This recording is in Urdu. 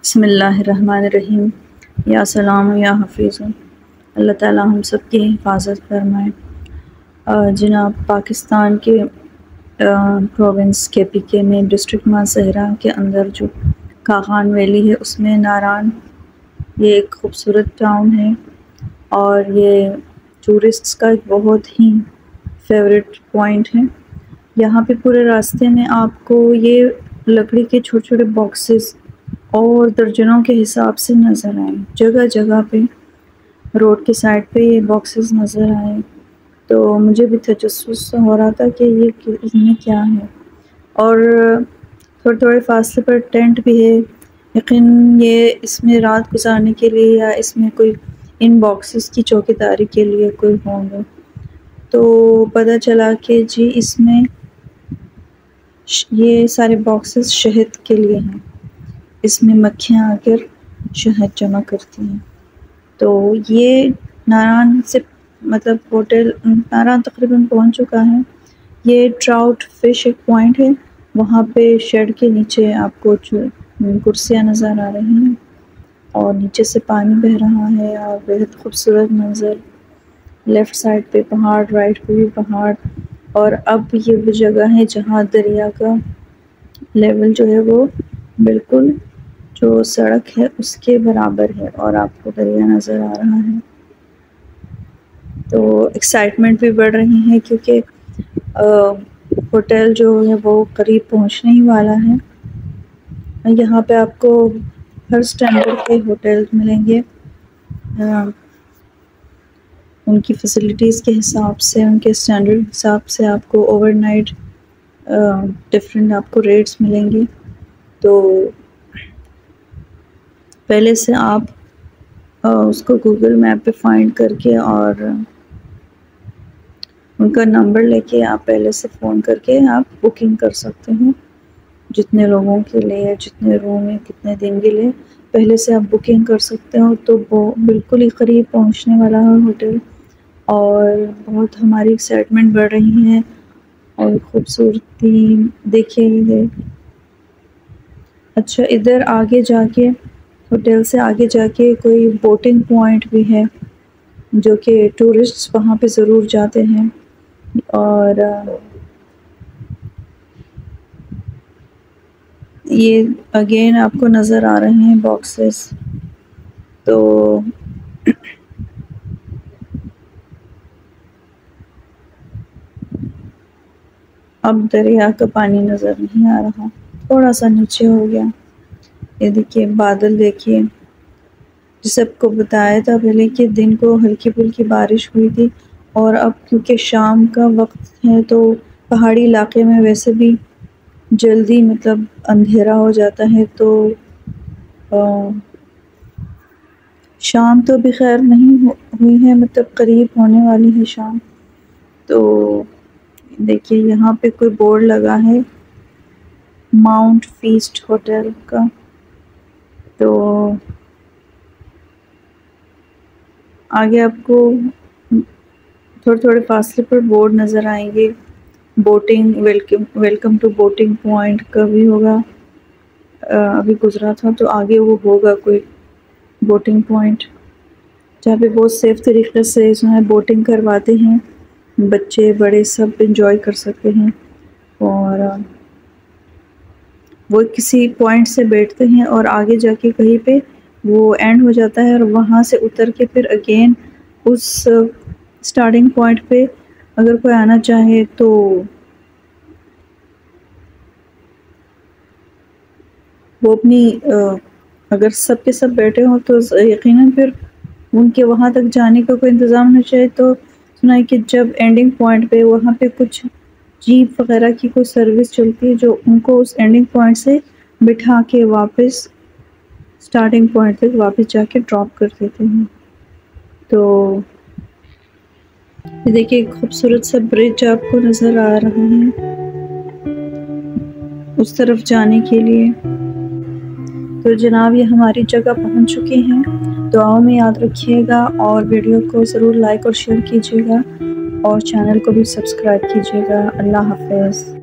بسم اللہ الرحمن الرحیم۔ یا سلام یا حفیظ، اللہ تعالیٰ ہم سب کی حفاظت فرمائے۔ جناب، پاکستان کے پروونس کے پی کے میں ڈسٹرکٹ ماسہرہ کے اندر جو کاغان ویلی ہے اس میں ناران یہ ایک خوبصورت ٹاؤن ہے، اور یہ ٹورسٹس کا ایک بہت ہی فیوریٹ پوائنٹ ہے۔ یہاں پہ پورے راستے میں آپ کو یہ لکڑی کے چھوٹے چھوٹے باکسز اور درجنوں کے حساب سے نظر آئیں، جگہ جگہ پہ روڈ کے سائڈ پہ یہ باکسز نظر آئیں، تو مجھے بھی تجسس ہو رہا تھا کہ یہ اس میں کیا ہے، اور تھوڑے تھوڑے فاصلے پر ٹینٹ بھی ہے۔ لیکن یہ اس میں رات گزارنے کے لیے یا اس میں کوئی ان باکسز کی چوکیداری کے لیے کوئی ہوں گے، تو پتہ چلا کہ جی اس میں یہ سارے باکسز شہد کے لیے ہیں، اس میں مکھیاں آ کر شہد جمع کرتی ہیں۔ تو یہ ناران سے مطلب ہوٹل ناران تقریباً پہنچ چکا ہے۔ یہ ٹراؤٹ فش ایک پوائنٹ ہے، وہاں پہ شیڈ کے نیچے آپ کو کرسیاں نظر آ رہی ہیں اور نیچے سے پانی بہہ رہا ہے، اور بہت خوبصورت منظر، لیفٹ سائڈ پہ پہاڑ، رائٹ پہ بھی پہاڑ، اور اب یہ وہ جگہ ہے جہاں دریا کا لیول جو ہے وہ بالکل جو سڑک ہے اس کے برابر ہے، اور آپ کو دریا نظر آ رہا ہے۔ تو ایکسائٹمنٹ بھی بڑھ رہی ہے کیونکہ ہوٹل جو ہے وہ قریب پہنچنے ہی والا ہے۔ یہاں پہ آپ کو ہر اسٹینڈرڈ کے ہوٹل ملیں گے، ان کی فیسلٹیز کے حساب سے، ان کے اسٹینڈرڈ حساب سے آپ کو اوور نائٹ ڈفرینٹ آپ کو ریٹس ملیں گے۔ تو پہلے سے آپ اس کو گوگل میپ پہ فائنڈ کر کے اور ان کا نمبر لے کے آپ پہلے سے فون کر کے آپ بکنگ کر سکتے ہیں، جتنے لوگوں کے لیے، جتنے روم ہے، کتنے دن کے لیے پہلے سے آپ بکنگ کر سکتے ہو۔ تو وہ بالکل ہی قریب پہنچنے والا ہے ہوٹل، اور بہت ہماری ایکسائٹمنٹ بڑھ رہی ہے، اور خوبصورتی دیکھیے۔ اچھا، ادھر آگے جا کے ہوٹل سے آگے جا کے کوئی بوٹنگ پوائنٹ بھی ہے جو کہ ٹورسٹس وہاں پہ ضرور جاتے ہیں، اور یہ اگین آپ کو نظر آ رہے ہیں باکسز۔ تو اب دریا کا پانی نظر نہیں آ رہا، تھوڑا سا نیچے ہو گیا۔ یہ دیکھیے بادل، دیکھیے جس سب کو بتایا تھا پہلے کہ دن کو ہلکی پھلکی بارش ہوئی تھی، اور اب کیونکہ شام کا وقت ہے تو پہاڑی علاقے میں ویسے بھی جلدی مطلب اندھیرا ہو جاتا ہے، تو شام تو بھی خیر نہیں ہوئی ہے، مطلب قریب ہونے والی ہے شام۔ تو دیکھیے یہاں پہ کوئی بورڈ لگا ہے ماؤنٹ فیسٹ ہوٹل کا، تو آگے آپ کو تھوڑے تھوڑے فاصلے پر بورڈ نظر آئیں گے، boating welcome to boating point کا بھی ہوگا، ابھی گزرا تھا تو آگے وہ ہوگا کوئی بوٹنگ پوائنٹ جہاں پہ بہت سیف طریقے سے جو ہے بوٹنگ کرواتے ہیں، بچے بڑے سب انجوائے کر سکتے ہیں، اور وہ کسی پوائنٹ سے بیٹھتے ہیں اور آگے جا کے کہیں پہ وہ اینڈ ہو جاتا ہے، اور وہاں سے اتر کے پھر اگین اس سٹارٹنگ پوائنٹ پہ اگر کوئی آنا چاہے تو وہ اپنی اگر سب کے سب بیٹھے ہوں تو یقیناً پھر ان کے وہاں تک جانے کا کوئی انتظام ہونا چاہیے۔ تو سنا ہے کہ جب اینڈنگ پوائنٹ پہ وہاں پہ کچھ جیپ وغیرہ کی کوئی سروس چلتی ہے جو ان کو اس اینڈنگ پوائنٹ سے بٹھا کے واپس سٹارٹنگ پوائنٹ تک واپس جا کے ڈراپ کر دیتے ہیں۔ تو یہ دیکھیے ایک خوبصورت سا برج آپ کو نظر آ رہا ہے اس طرف جانے کے لیے۔ تو جناب یہ ہماری جگہ پہنچ چکے ہیں، دعاؤں میں یاد رکھیے گا، اور ویڈیو کو ضرور لائک اور شیئر کیجیے گا، اور چینل کو بھی سبسکرائب کیجیے گا۔ اللہ حافظ۔